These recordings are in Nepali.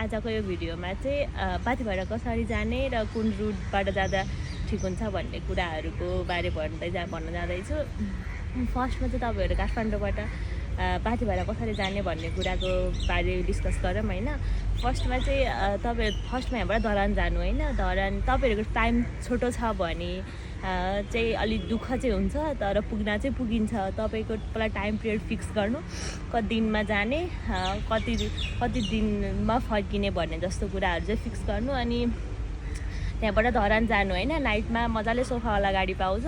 आजको यो भिडियोमा चाहिँ पाथी भएर कसरी जाने र कुन रुटबाट जाँदा ठिक हुन्छ भन्ने कुराहरूको बारे भन्न जाँदैछु। फर्स्टमा चाहिँ तपाईँहरू काठमाडौँबाट पाथी भएर कसरी जाने भन्ने कुराको बारे डिस्कस गरौँ होइन। फर्स्टमा चाहिँ तपाईँहरू फर्स्टमा यहाँबाट धरान जानु होइन। धरान तपाईँहरूको टाइम छोटो छ भने चाहिँ अलिक दुःख चाहिँ हुन्छ, तर पुग्न चाहिँ पुगिन्छ। तपाईँको पहिला टाइम पिरियड फिक्स गर्नु, कति दिनमा जाने, कति दिनमा फर्किने भन्ने जस्तो कुराहरू चाहिँ फिक्स गर्नु। अनि त्यहाँबाट धरान जानु होइन। नाइटमा मजाले सोफावाला गाडी पाउँछ,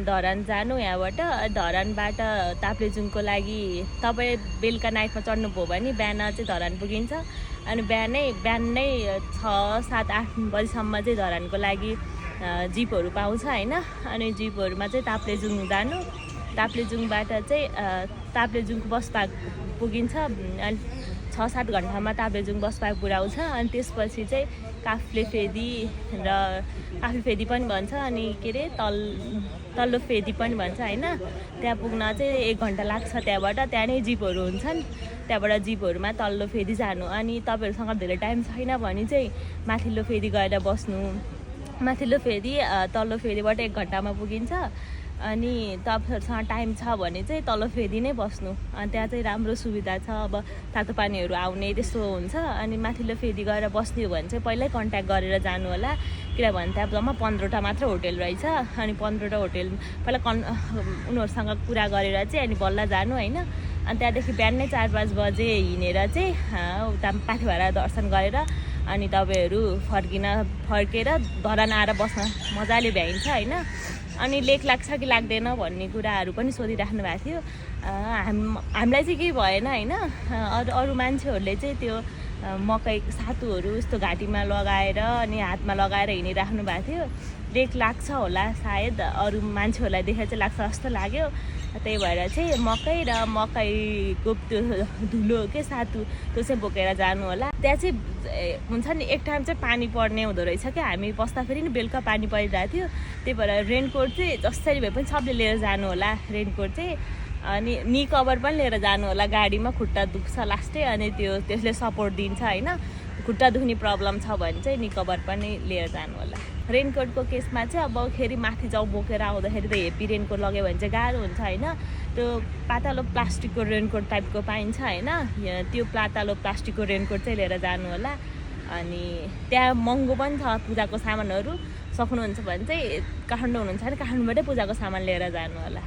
धरान जानु। यहाँबाट धरानबाट ताप्लेजुङको लागि तपाईँ बेलुका नाइटमा चढ्नुभयो भने बिहान चाहिँ धरान पुगिन्छ। अनि बिहानै 6, 7, 8 बजीसम्म चाहिँ धरानको लागि जिपहरू पाउँछ होइन। अनि जिपहरूमा चाहिँ ताप्लेजुङ जानु। ताप्लेजुङबाट चाहिँ ताप्लेजुङको बस पार्क पुगिन्छ। अनि 6-7 घन्टामा ताप्लेजुङ बस पार्क पुऱ्याउँछ। अनि त्यसपछि चाहिँ काफ्ले फेदी र काफ्ले फेदी पनि भन्छ, अनि के अरे तल्लो फेदी पनि भन्छ होइन। त्यहाँ पुग्न चाहिँ 1 घन्टा लाग्छ। त्यहाँ नै जिपहरू हुन्छन्, त्यहाँबाट जिपहरूमा तल्लो फेदी जानु। अनि तपाईँहरूसँग धेरै टाइम छैन भने चाहिँ माथिल्लो फेदी गएर बस्नु। माथिल्लो फेदी तल्लो फेदीबाट 1 घन्टामा पुगिन्छ। अनि तपाईँहरूसँग टाइम छ भने चाहिँ तल्लो फेदी नै बस्नु। अनि त्यहाँ चाहिँ राम्रो सुविधा छ, अब तातो पानीहरू आउने त्यस्तो हुन्छ। अनि माथिल्लो फेदी गएर बस्ने हो भने चाहिँ पहिल्यै कन्ट्याक्ट गरेर जानु होला, किनभने त्यहाँ जम्मा 15वटा मात्र होटेल रहेछ। अनि 15वटा होटेल पहिला उनीहरूसँग कुरा गरेर चाहिँ अनि बल्ल जानु होइन। अनि त्यहाँदेखि बिहानै 4-5 बजे हिँडेर चाहिँ उता पाथी भएर दर्शन गरेर अनि तपाईँहरू फर्केर धरान आएर बस्न मजाले भ्याइन्छ होइन। अनि लेक लाग्छ कि लाग्दैन भन्ने कुराहरू पनि सोधिराख्नु भएको थियो। हामीलाई चाहिँ केही भएन होइन। अरू मान्छेहरूले चाहिँ त्यो मकै सातुहरू यस्तो घाँटीमा लगाएर अनि हातमा लगाएर हिँडिराख्नु भएको थियो। लेक लाग्छ होला सायद, अरू मान्छेहरूलाई देखेर चाहिँ लाग्छ जस्तो लाग्यो। त्यही भएर चाहिँ मकैको त्यो धुलो के सातु त्यो चाहिँ बोकेर जानु होला। त्यहाँ चाहिँ हुन्छ नि एक टाइम चाहिँ पानी पर्ने हुँदो रहेछ क्या। हामी बस्दाखेरि नि बेलुका पानी परिरहेको थियो। त्यही भएर रेनकोट चाहिँ जसरी भए पनि सबले लिएर जानु होला रेनकोट चाहिँ। अनि नी कभर पनि लिएर जानु होला, गाडीमा खुट्टा दुख्छ लास्टै अनि त्यसले सपोर्ट दिन्छ होइन। खुट्टा दुख्ने प्रब्लम छ भने चाहिँ नी कभर पनि लिएर जानु होला। रेनकोटको केसमा चाहिँ अब खेरि माथि जाउँ बोकेर आउँदाखेरि त हेभी रेनकोट लग्यो भने चाहिँ गाह्रो हुन्छ होइन। त्यो पातलो प्लास्टिकको रेनकोट टाइपको पाइन्छ होइन, त्यो पातलो प्लास्टिकको रेनकोट चाहिँ लिएर जानु होला। अनि त्यहाँ महँगो पनि छ पूजाको सामानहरू। सक्नुहुन्छ भने चाहिँ काठमाडौँ हुनुहुन्छ भने काठमाडौँबाटै पूजाको सामान लिएर जानु होला।